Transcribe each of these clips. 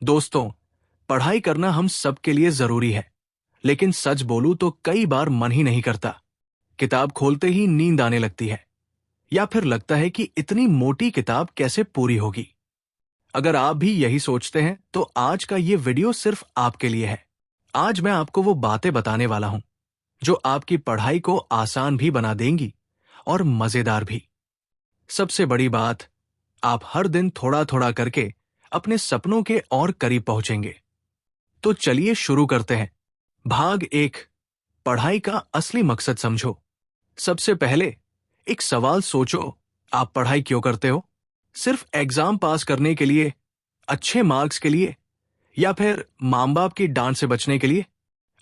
दोस्तों, पढ़ाई करना हम सबके लिए जरूरी है, लेकिन सच बोलूं तो कई बार मन ही नहीं करता। किताब खोलते ही नींद आने लगती है, या फिर लगता है कि इतनी मोटी किताब कैसे पूरी होगी। अगर आप भी यही सोचते हैं तो आज का ये वीडियो सिर्फ आपके लिए है। आज मैं आपको वो बातें बताने वाला हूं जो आपकी पढ़ाई को आसान भी बना देंगी और मजेदार भी। सबसे बड़ी बात, आप हर दिन थोड़ा थोड़ा करके अपने सपनों के और करीब पहुंचेंगे। तो चलिए शुरू करते हैं। भाग 1, पढ़ाई का असली मकसद समझो। सबसे पहले एक सवाल सोचो, आप पढ़ाई क्यों करते हो? सिर्फ एग्जाम पास करने के लिए, अच्छे मार्क्स के लिए, या फिर मां बाप की डांट से बचने के लिए?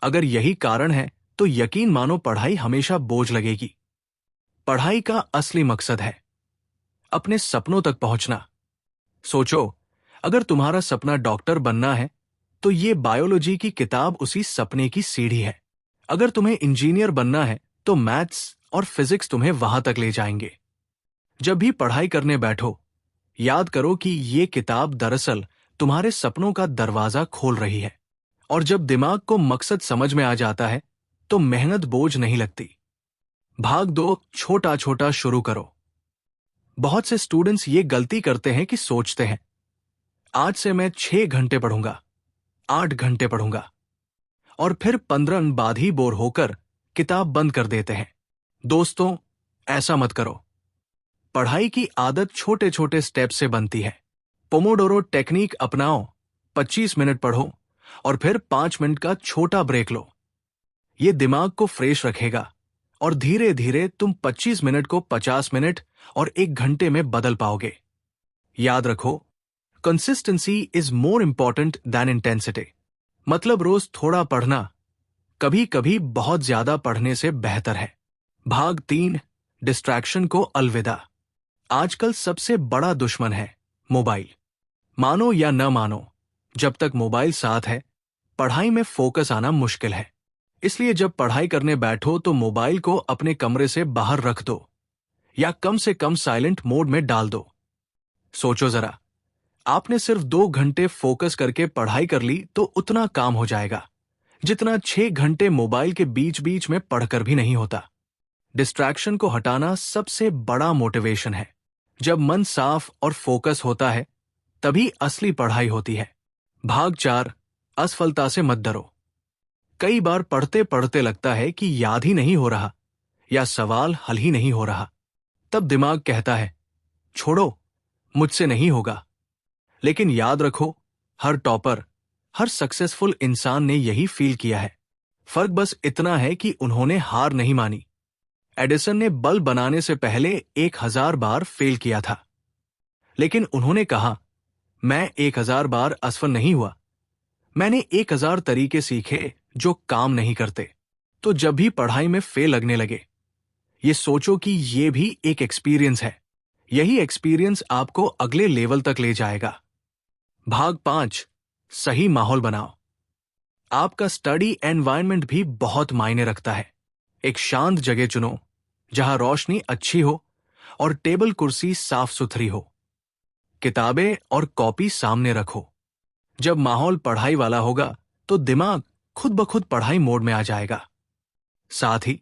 अगर यही कारण है तो यकीन मानो पढ़ाई हमेशा बोझ लगेगी। पढ़ाई का असली मकसद है अपने सपनों तक पहुंचना। सोचो, अगर तुम्हारा सपना डॉक्टर बनना है तो ये बायोलॉजी की किताब उसी सपने की सीढ़ी है। अगर तुम्हें इंजीनियर बनना है तो मैथ्स और फिजिक्स तुम्हें वहां तक ले जाएंगे। जब भी पढ़ाई करने बैठो, याद करो कि ये किताब दरअसल तुम्हारे सपनों का दरवाजा खोल रही है। और जब दिमाग को मकसद समझ में आ जाता है तो मेहनत बोझ नहीं लगती। भाग 2, छोटा छोटा शुरू करो। बहुत से स्टूडेंट्स ये गलती करते हैं कि सोचते हैं, आज से मैं 6 घंटे पढ़ूंगा, 8 घंटे पढ़ूंगा, और फिर 15 दिन बाद ही बोर होकर किताब बंद कर देते हैं। दोस्तों, ऐसा मत करो। पढ़ाई की आदत छोटे छोटे स्टेप से बनती है। पोमोडोरो टेक्निक अपनाओ, 25 मिनट पढ़ो और फिर 5 मिनट का छोटा ब्रेक लो। ये दिमाग को फ्रेश रखेगा और धीरे धीरे तुम 25 मिनट को 50 मिनट और 1 घंटे में बदल पाओगे। याद रखो, consistency is more important than intensity. मतलब रोज थोड़ा पढ़ना कभी कभी बहुत ज्यादा पढ़ने से बेहतर है। भाग 3, डिस्ट्रैक्शन को अलविदा। आजकल सबसे बड़ा दुश्मन है मोबाइल। मानो या न मानो, जब तक मोबाइल साथ है पढ़ाई में फोकस आना मुश्किल है। इसलिए जब पढ़ाई करने बैठो तो मोबाइल को अपने कमरे से बाहर रख दो, या कम से कम साइलेंट मोड में डाल दो। सोचो जरा, आपने सिर्फ 2 घंटे फोकस करके पढ़ाई कर ली तो उतना काम हो जाएगा जितना 6 घंटे मोबाइल के बीच बीच में पढ़कर भी नहीं होता। डिस्ट्रैक्शन को हटाना सबसे बड़ा मोटिवेशन है। जब मन साफ और फोकस होता है तभी असली पढ़ाई होती है। भाग 4, असफलता से मत डरो। कई बार पढ़ते पढ़ते लगता है कि याद ही नहीं हो रहा या सवाल हल ही नहीं हो रहा। तब दिमाग कहता है, छोड़ो, मुझसे नहीं होगा। लेकिन याद रखो, हर टॉपर, हर सक्सेसफुल इंसान ने यही फील किया है। फर्क बस इतना है कि उन्होंने हार नहीं मानी। एडिसन ने बल्ब बनाने से पहले 1000 बार फेल किया था, लेकिन उन्होंने कहा, मैं 1000 बार असफल नहीं हुआ, मैंने 1000 तरीके सीखे जो काम नहीं करते। तो जब भी पढ़ाई में फेल लगने लगे, ये सोचो कि ये भी एक एक्सपीरियंस है। यही एक्सपीरियंस आपको अगले लेवल तक ले जाएगा। भाग 5, सही माहौल बनाओ। आपका स्टडी एनवायरनमेंट भी बहुत मायने रखता है। एक शांत जगह चुनो जहां रोशनी अच्छी हो और टेबल कुर्सी साफ सुथरी हो। किताबें और कॉपी सामने रखो। जब माहौल पढ़ाई वाला होगा तो दिमाग खुद ब खुद पढ़ाई मोड में आ जाएगा। साथ ही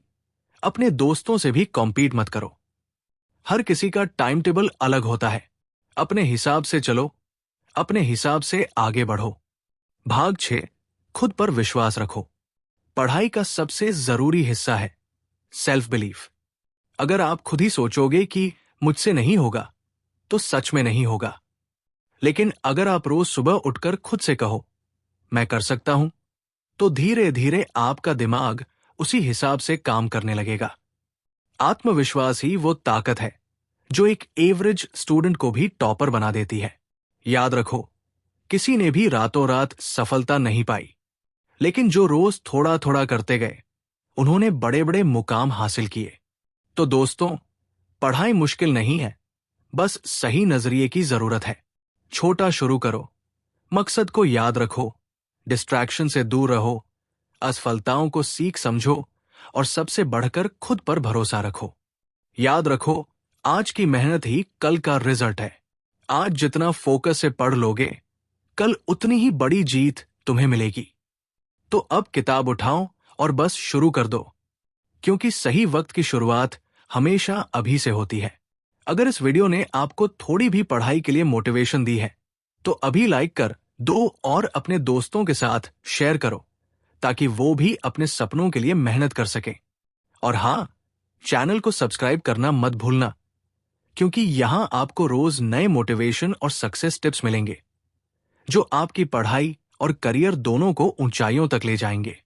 अपने दोस्तों से भी कॉम्पीट मत करो। हर किसी का टाइम टेबल अलग होता है। अपने हिसाब से चलो, अपने हिसाब से आगे बढ़ो। भाग 6, खुद पर विश्वास रखो। पढ़ाई का सबसे जरूरी हिस्सा है सेल्फ बिलीफ। अगर आप खुद ही सोचोगे कि मुझसे नहीं होगा तो सच में नहीं होगा। लेकिन अगर आप रोज सुबह उठकर खुद से कहो, मैं कर सकता हूं, तो धीरे धीरे आपका दिमाग उसी हिसाब से काम करने लगेगा। आत्मविश्वास ही वो ताकत है जो एक एवरेज स्टूडेंट को भी टॉपर बना देती है। याद रखो, किसी ने भी रातों रात सफलता नहीं पाई, लेकिन जो रोज थोड़ा थोड़ा करते गए उन्होंने बड़े बड़े मुकाम हासिल किए। तो दोस्तों, पढ़ाई मुश्किल नहीं है, बस सही नजरिए की जरूरत है। छोटा शुरू करो, मकसद को याद रखो, डिस्ट्रैक्शन से दूर रहो, असफलताओं को सीख समझो और सबसे बढ़कर खुद पर भरोसा रखो। याद रखो, आज की मेहनत ही कल का रिजल्ट है। आज जितना फोकस से पढ़ लोगे, कल उतनी ही बड़ी जीत तुम्हें मिलेगी। तो अब किताब उठाओ और बस शुरू कर दो, क्योंकि सही वक्त की शुरुआत हमेशा अभी से होती है। अगर इस वीडियो ने आपको थोड़ी भी पढ़ाई के लिए मोटिवेशन दी है, तो अभी लाइक कर दो और अपने दोस्तों के साथ शेयर करो, ताकि वो भी अपने सपनों के लिए मेहनत कर सकें। और हाँ, चैनल को सब्सक्राइब करना मत भूलना, क्योंकि यहां आपको रोज नए मोटिवेशन और सक्सेस टिप्स मिलेंगे, जो आपकी पढ़ाई और करियर दोनों को ऊंचाइयों तक ले जाएंगे।